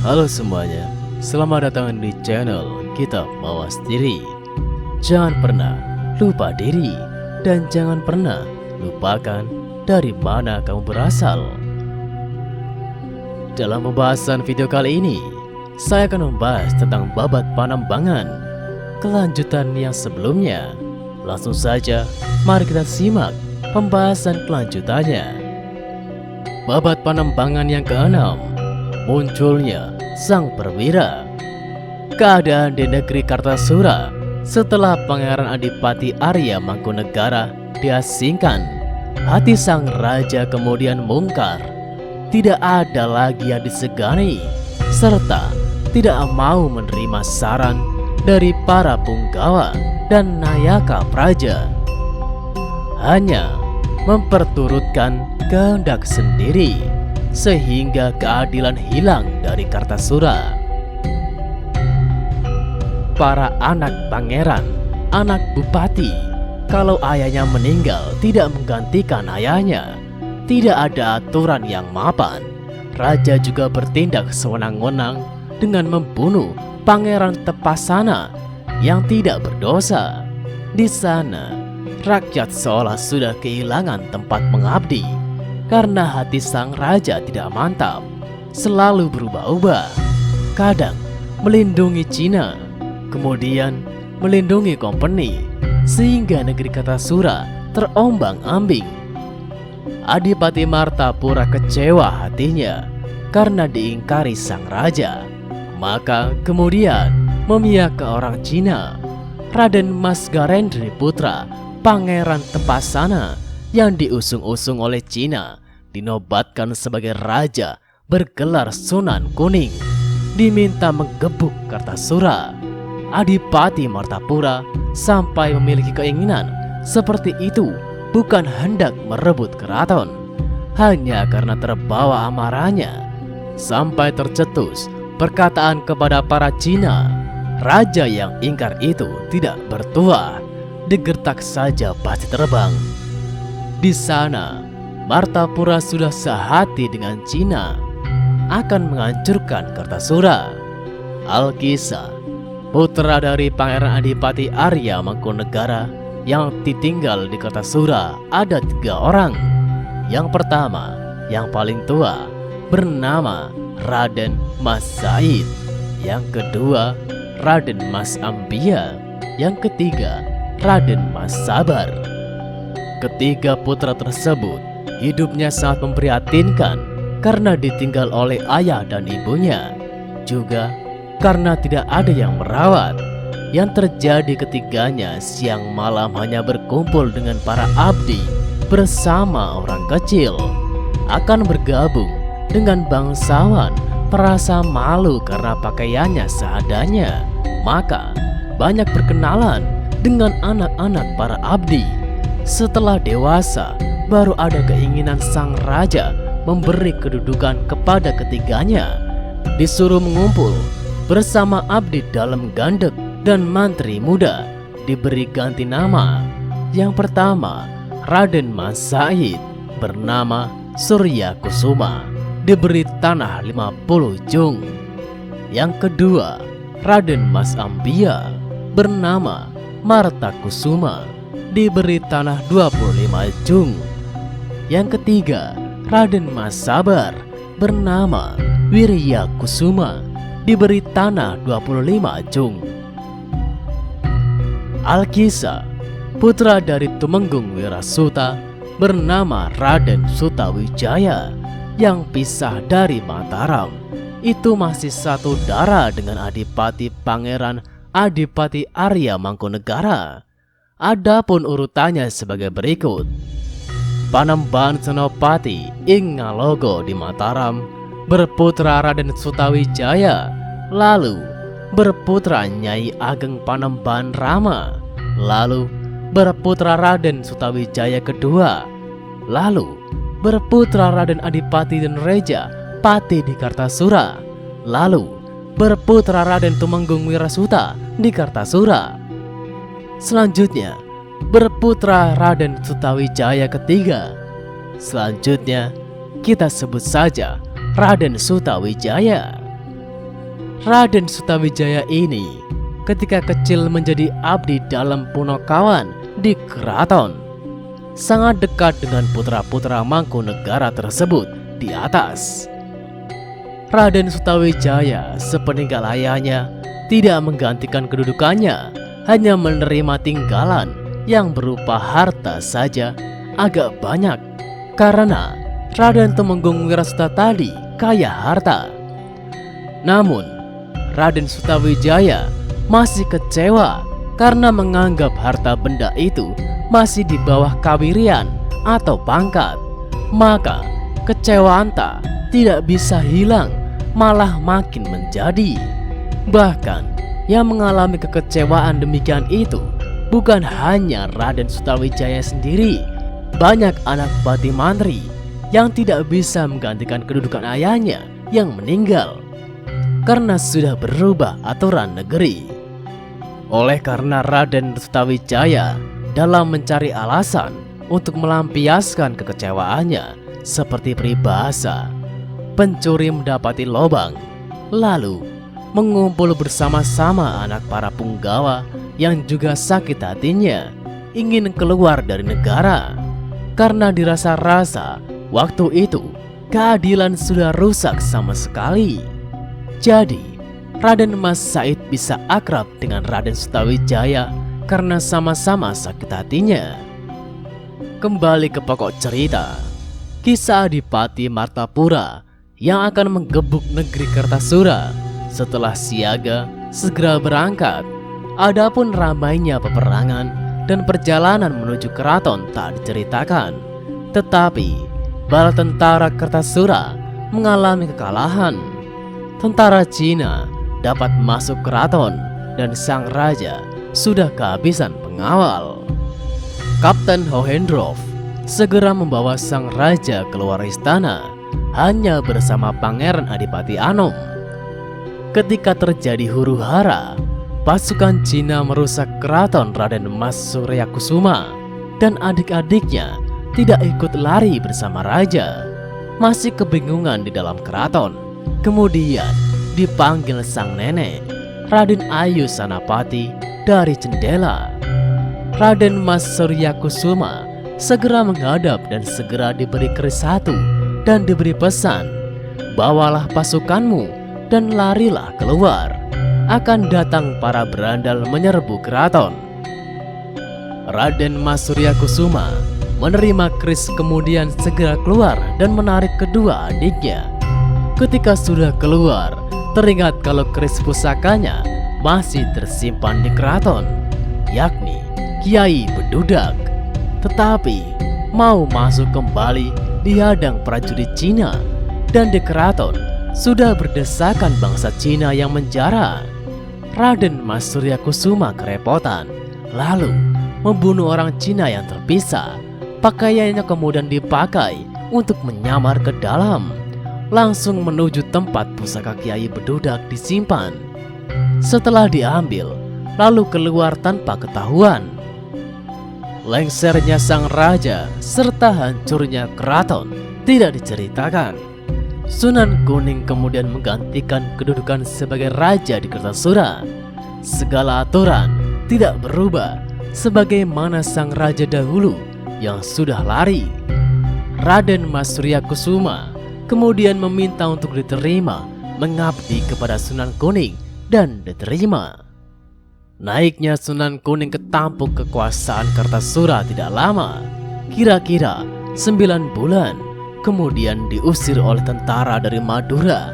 Halo semuanya, selamat datang di channel Kita Mawas Diri. Jangan pernah lupa diri dan jangan pernah lupakan dari mana kamu berasal. Dalam pembahasan video kali ini, saya akan membahas tentang Babat Panambangan, kelanjutan yang sebelumnya. Langsung saja, mari kita simak pembahasan kelanjutannya. Babat Panambangan yang ke-6, munculnya sang perwira. Keadaan di negeri Kartasura setelah Pangeran Adipati Arya Mangkunegara diasingkan, hati sang raja kemudian mungkar. Tidak ada lagi yang disegani, serta tidak mau menerima saran dari para punggawa dan nayaka praja. Hanya memperturutkan kehendak sendiri, sehingga keadilan hilang dari Kartasura. Para anak pangeran, anak bupati, kalau ayahnya meninggal tidak menggantikan ayahnya. Tidak ada aturan yang mapan. Raja juga bertindak sewenang-wenang dengan membunuh Pangeran Tepasana yang tidak berdosa. Di sana, rakyat seolah sudah kehilangan tempat mengabdi. Karena hati sang raja tidak mantap, selalu berubah-ubah. Kadang melindungi Cina, kemudian melindungi Kompeni, sehingga negeri Kartasura terombang-ambing. Adipati Martapura kecewa hatinya karena diingkari sang raja. Maka kemudian memihak ke orang Cina. Raden Mas Garendri Putra Pangeran Tepasana yang diusung-usung oleh Cina dinobatkan sebagai raja bergelar Sunan Kuning, diminta menggebuk Kartasura. Adipati Martapura sampai memiliki keinginan seperti itu bukan hendak merebut keraton, hanya karena terbawa amarahnya. Sampai tercetus perkataan kepada para Cina, raja yang ingkar itu tidak bertuah, digertak saja pasti terbang. Di sana, Martapura sudah sehati dengan Cina akan menghancurkan Kartasura. Alkisah, putra dari Pangeran Adipati Arya Mangkunegara yang ditinggal di Kartasura ada 3 orang. Yang pertama, yang paling tua, bernama Raden Mas Said. Yang kedua, Raden Mas Ambia. Yang ketiga, Raden Mas Sabar. Ketiga putra tersebut hidupnya sangat memprihatinkan karena ditinggal oleh ayah dan ibunya, juga karena tidak ada yang merawat. Yang terjadi ketiganya siang malam hanya berkumpul dengan para abdi bersama orang kecil. Akan bergabung dengan bangsawan, merasa malu karena pakaiannya seadanya. Maka banyak berkenalan dengan anak-anak para abdi. Setelah dewasa, baru ada keinginan sang raja memberi kedudukan kepada ketiganya. Disuruh mengumpul bersama abdi dalam gandek dan mantri muda, diberi ganti nama. Yang pertama, Raden Mas Said bernama Surya Kusuma, diberi tanah 50 jung. Yang kedua, Raden Mas Ambia bernama Marta Kusuma, diberi tanah 25 jung. Yang ketiga, Raden Mas Sabar bernama Wirya Kusuma, diberi tanah 25 jung. Alkisah, putra dari Tumenggung Wirasuta bernama Raden Sutawijaya yang pisah dari Mataram. Itu masih satu darah dengan Adipati Pangeran Adipati Arya Mangkunegara. Adapun urutannya sebagai berikut. Panembahan Senopati ing Ngalogo di Mataram berputra Raden Sutawijaya, lalu berputra Nyai Ageng Panembahan Rama, lalu berputra Raden Sutawijaya kedua, lalu berputra Raden Adipati dan Reja Pati di Kartasura. Lalu berputra Raden Tumenggung Wirasuta di Kartasura. Selanjutnya berputra Raden Sutawijaya ketiga. Selanjutnya kita sebut saja Raden Sutawijaya. Raden Sutawijaya ini ketika kecil menjadi abdi dalam Punokawan di keraton, sangat dekat dengan putra-putra Mangkunegara tersebut di atas. Raden Sutawijaya sepeninggal ayahnya tidak menggantikan kedudukannya, hanya menerima tinggalan yang berupa harta saja agak banyak, karena Raden Tumenggung Wirasuta tadi kaya harta. Namun Raden Sutawijaya masih kecewa karena menganggap harta benda itu masih di bawah kawirian atau pangkat. Maka kecewaan tak tidak bisa hilang, malah makin menjadi. Bahkan yang mengalami kekecewaan demikian itu bukan hanya Raden Sutawijaya sendiri. Banyak anak bupati mantri yang tidak bisa menggantikan kedudukan ayahnya yang meninggal karena sudah berubah aturan negeri. Oleh karena Raden Sutawijaya dalam mencari alasan untuk melampiaskan kekecewaannya, seperti peribahasa, pencuri mendapati lobang, lalu mengumpul bersama-sama anak para punggawa yang juga sakit hatinya ingin keluar dari negara. Karena dirasa-rasa waktu itu keadilan sudah rusak sama sekali. Jadi Raden Mas Said bisa akrab dengan Raden Sutawijaya karena sama-sama sakit hatinya. Kembali ke pokok cerita, kisah Adipati Martapura yang akan menggebuk negeri Kartasura setelah Siaga segera berangkat. Adapun ramainya peperangan dan perjalanan menuju keraton tak diceritakan. Tetapi bala tentara Kartasura mengalami kekalahan. Tentara Cina dapat masuk keraton dan sang raja sudah kehabisan pengawal. Kapten Hohendrauf segera membawa sang raja keluar istana hanya bersama Pangeran Adipati Anom. Ketika terjadi huru-hara, pasukan Cina merusak keraton Raden Mas Suryakusuma dan adik-adiknya tidak ikut lari bersama raja. Masih kebingungan di dalam keraton. Kemudian dipanggil sang nenek Raden Ayu Sanapati dari jendela. Raden Mas Suryakusuma segera menghadap dan segera diberi keris satu dan diberi pesan, bawalah pasukanmu dan larilah keluar, akan datang para berandal menyerbu keraton. Raden Mas Suryakusuma menerima keris kemudian segera keluar dan menarik kedua adiknya. Ketika sudah keluar, teringat kalau keris pusakanya masih tersimpan di keraton, yakni Kiai Bedudak. Tetapi mau masuk kembali dihadang prajurit Cina, dan di keraton sudah berdesakan bangsa Cina yang menjara. Raden Mas Suryakusuma kerepotan, lalu membunuh orang Cina yang terpisah. Pakaiannya kemudian dipakai untuk menyamar ke dalam, langsung menuju tempat pusaka Kiai Bedudak disimpan. Setelah diambil, lalu keluar tanpa ketahuan. Lengsernya sang raja serta hancurnya keraton tidak diceritakan. Sunan Kuning kemudian menggantikan kedudukan sebagai raja di Kartasura. Segala aturan tidak berubah sebagaimana sang raja dahulu yang sudah lari. Raden Mas Suryakusuma kemudian meminta untuk diterima mengabdi kepada Sunan Kuning dan diterima. Naiknya Sunan Kuning ke tampuk kekuasaan Kartasura tidak lama, kira-kira 9 bulan, kemudian diusir oleh tentara dari Madura.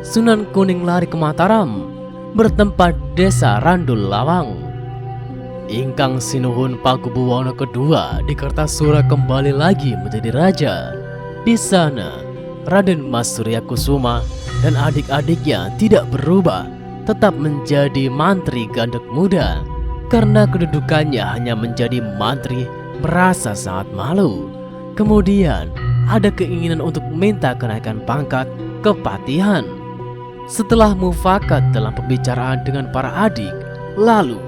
Sunan Kuning lari ke Mataram, bertempat desa Randul Lawang. Ingkang Sinuhun Pakubuwono II di Kartasura kembali lagi menjadi raja. Di sana Raden Mas Suryakusuma dan adik-adiknya tidak berubah, tetap menjadi mantri gandek muda. Karena kedudukannya hanya menjadi mantri, merasa sangat malu. Kemudian ada keinginan untuk meminta kenaikan pangkat kepatihan. Setelah mufakat dalam pembicaraan dengan para adik, lalu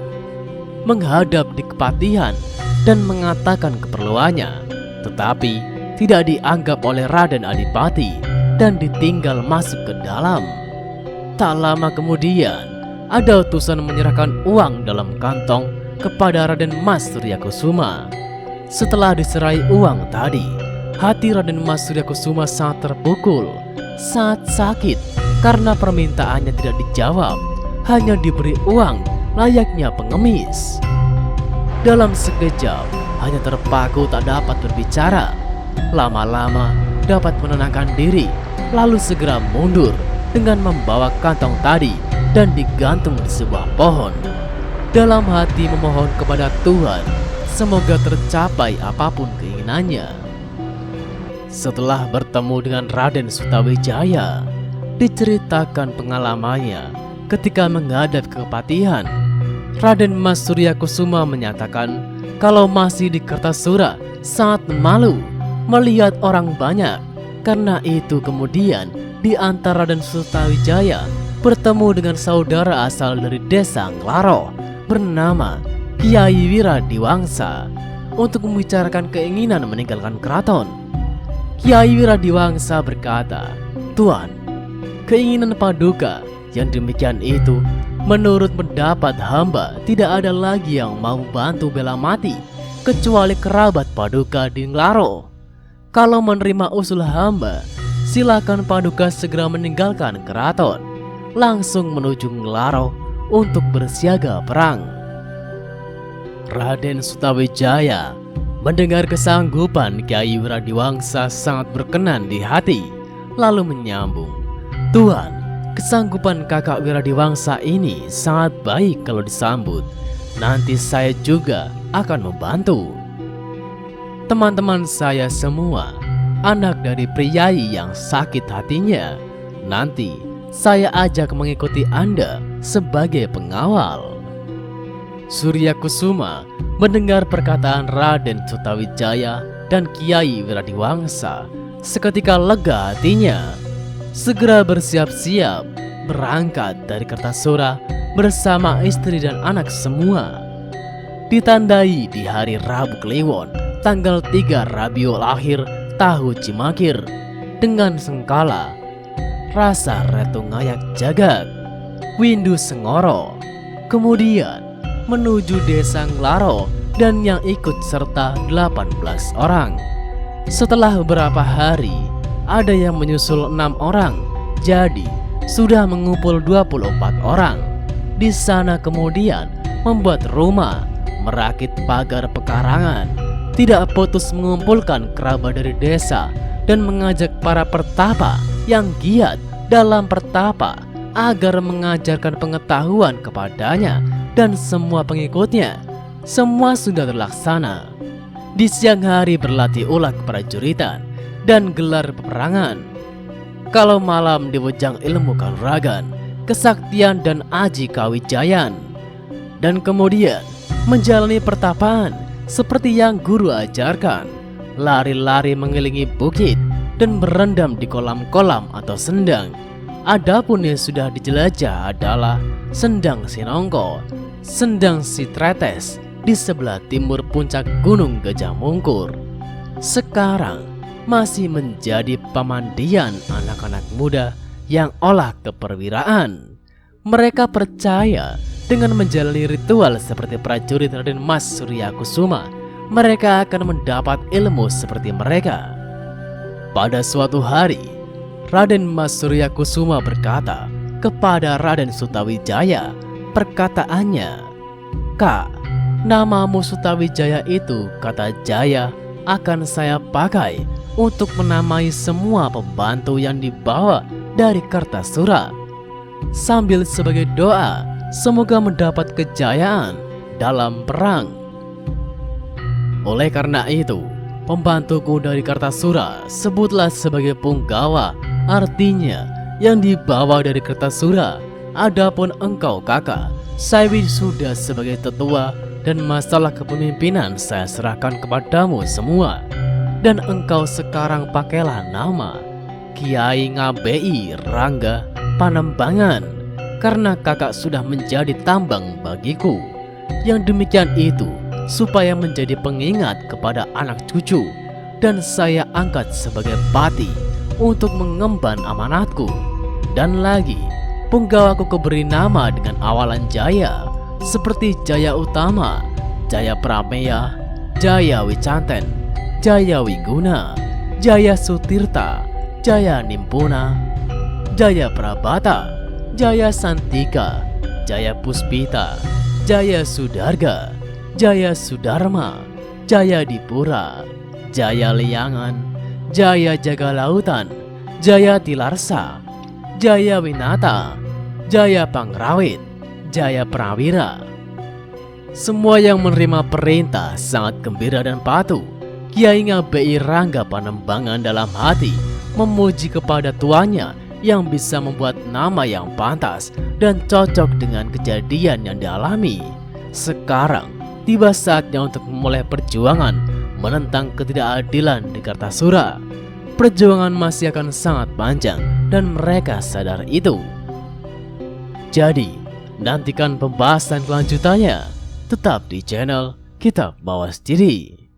menghadap di kepatihan dan mengatakan keperluannya, tetapi tidak dianggap oleh Raden Adipati dan ditinggal masuk ke dalam. Tak lama kemudian, ada utusan menyerahkan uang dalam kantong kepada Raden Mas Suryakusuma. Setelah diserai uang tadi, hati Raden Mas Suryakusuma sangat terpukul, sangat sakit karena permintaannya tidak dijawab, hanya diberi uang layaknya pengemis. Dalam sekejap, hanya terpaku tak dapat berbicara. Lama-lama dapat menenangkan diri, lalu segera mundur dengan membawa kantong tadi dan digantung di sebuah pohon. Dalam hati memohon kepada Tuhan, semoga tercapai apapun keinginannya. Setelah bertemu dengan Raden Sutawijaya, diceritakan pengalamannya ketika menghadap ke kepatihan. Raden Mas Suryakusuma menyatakan kalau masih di Kertasura sangat malu melihat orang banyak. Karena itu kemudian di antara Raden Sutawijaya bertemu dengan saudara asal dari desa Nglaro bernama Kiai Wiradiwangsa untuk membicarakan keinginan meninggalkan keraton. Kiai Wiradiwangsa berkata, "Tuan, keinginan Paduka yang demikian itu menurut pendapat hamba tidak ada lagi yang mau bantu bela mati kecuali kerabat Paduka di Nglaro. Kalau menerima usul hamba, silakan Paduka segera meninggalkan keraton, langsung menuju Nglaro untuk bersiaga perang." Raden Sutawijaya mendengar kesanggupan Kiai Wiradiwangsa sangat berkenan di hati, lalu menyambung, "Tuan, kesanggupan kakak Wiradiwangsa ini sangat baik kalau disambut. Nanti saya juga akan membantu. Teman-teman saya semua, anak dari priai yang sakit hatinya, nanti saya ajak mengikuti Anda sebagai pengawal." Suryakusuma mendengar perkataan Raden Sutawijaya dan Kiai Wiradiwangsa, seketika lega hatinya. Segera bersiap-siap berangkat dari Kertasura bersama istri dan anak semua. Ditandai di hari Rabu Kliwon, tanggal 3 Rabiul Akhir tahun Cimakir, dengan sengkala rasa retu ngayak jagad, windu sengoro, kemudian menuju desa Nglaro dan yang ikut serta 18 orang. Setelah beberapa hari, ada yang menyusul 6 orang, jadi sudah mengumpul 24 orang. Di sana kemudian membuat rumah, merakit pagar pekarangan, tidak putus mengumpulkan kerabat dari desa dan mengajak para pertapa yang giat dalam pertapa agar mengajarkan pengetahuan kepadanya dan semua pengikutnya. Semua sudah terlaksana. Di siang hari berlatih ulah keprajuritan dan gelar peperangan. Kalau malam diwejang ilmu kanuragan, kesaktian dan aji kawijayan. Dan kemudian menjalani pertapaan seperti yang guru ajarkan. Lari-lari mengelilingi bukit dan berendam di kolam-kolam atau sendang. Adapun yang sudah dijelajah adalah Sendang Sinongko, Sendang Sitretes di sebelah timur puncak Gunung Gajah Mungkur. Sekarang masih menjadi pemandian anak-anak muda yang olah keperwiraan. Mereka percaya dengan menjalani ritual seperti prajurit Raden Mas Suryakusuma, mereka akan mendapat ilmu seperti mereka. Pada suatu hari, Raden Mas Suryakusuma berkata kepada Raden Sutawijaya, perkataannya, "Kak, namamu Sutawijaya itu, kata Jaya, akan saya pakai untuk menamai semua pembantu yang dibawa dari Kertasura, sambil sebagai doa semoga mendapat kejayaan dalam perang. Oleh karena itu, pembantuku dari Kertasura sebutlah sebagai Punggawa, artinya yang dibawa dari Kertasura. Adapun engkau kakak, saya sudah sebagai tetua dan masalah kepemimpinan saya serahkan kepadamu semua." dan engkau sekarang pakailah nama Kiai Ngabei Rangga Panembangan, karena kakak sudah menjadi tambang bagiku. Yang demikian itu supaya menjadi pengingat kepada anak cucu, dan saya angkat sebagai pati untuk mengemban amanatku. Dan lagi, punggawaku kuberi nama dengan awalan Jaya, seperti Jaya Utama, Jaya Prameya, Jaya Wicanten, Jaya Wiguna, Jaya Sutirta, Jaya Nimpuna, Jaya Prabata, Jaya Santika, Jaya Puspita, Jaya Sudarga, Jaya Sudarma, Jaya Dipura, Jaya Liangan, Jaya Jagalautan, Jaya Tilarsa, Jaya Winata, Jaya Pangrawit, Jaya Prawira. Semua yang menerima perintah sangat gembira dan patuh. Kiai Ngabei Rangga Panembangan dalam hati memuji kepada tuannya yang bisa membuat nama yang pantas dan cocok dengan kejadian yang dialami. Sekarang tiba saatnya untuk memulai perjuangan menentang ketidakadilan di Kartasura. Perjuangan masih akan sangat panjang dan mereka sadar itu. Jadi, nantikan pembahasan kelanjutannya tetap di channel Kitab Mawas Diri.